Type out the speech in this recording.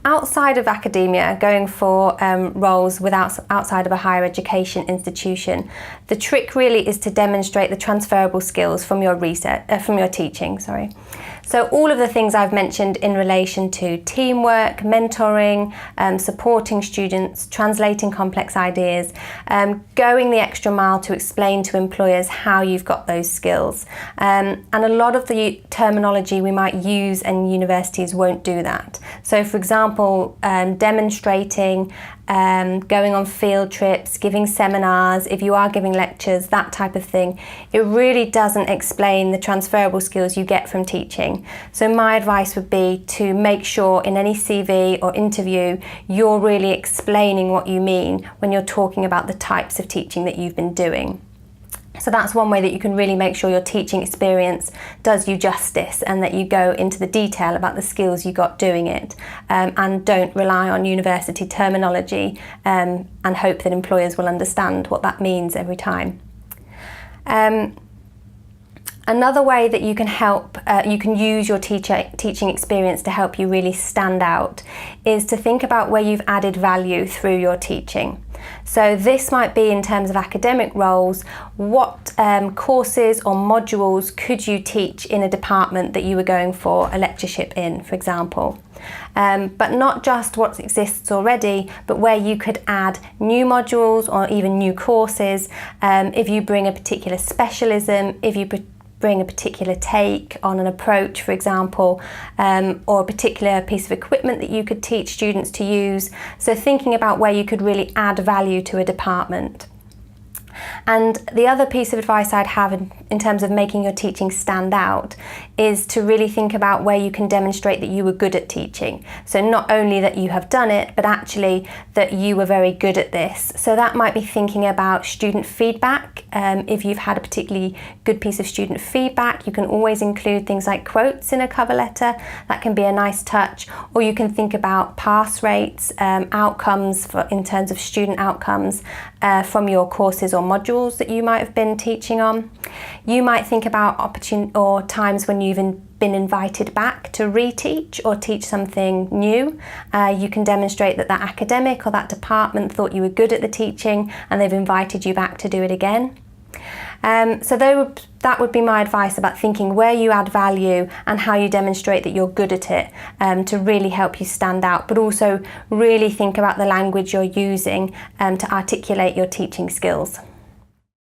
outside of academia, going for roles outside of a higher education institution, the trick really is to demonstrate the transferable skills from your teaching. So all of the things I've mentioned in relation to teamwork, mentoring, supporting students, translating complex ideas, going the extra mile to explain to employers how you've got those skills. And a lot of the terminology we might use in universities won't do that. So for example, demonstrating, going on field trips, giving seminars, if you are giving lectures, that type of thing, it really doesn't explain the transferable skills you get from teaching. So my advice would be to make sure in any CV or interview you're really explaining what you mean when you're talking about the types of teaching that you've been doing. So that's one way that you can really make sure your teaching experience does you justice and that you go into the detail about the skills you got doing it, and don't rely on university terminology and hope that employers will understand what that means every time. Another way that you can you can use your teaching experience to help you really stand out is to think about where you've added value through your teaching. So this might be in terms of academic roles, what courses or modules could you teach in a department that you were going for a lectureship in, for example. But not just what exists already, but where you could add new modules or even new courses, if you bring a particular specialism, if you bring a particular take on an approach, for example, or a particular piece of equipment that you could teach students to use. So thinking about where you could really add value to a department. And the other piece of advice I'd have in terms of making your teaching stand out is to really think about where you can demonstrate that you were good at teaching. So not only that you have done it, but actually that you were very good at this. So that might be thinking about student feedback. If you've had a particularly good piece of student feedback, you can always include things like quotes in a cover letter. That can be a nice touch. Or you can think about pass rates, outcomes in terms of student outcomes from your courses or modules that you might have been teaching on. You might think about times when you've been invited back to reteach or teach something new. You can demonstrate that academic or that department thought you were good at the teaching and they've invited you back to do it again. So that would be my advice about thinking where you add value and how you demonstrate that you're good at it, to really help you stand out, but also really think about the language you're using to articulate your teaching skills.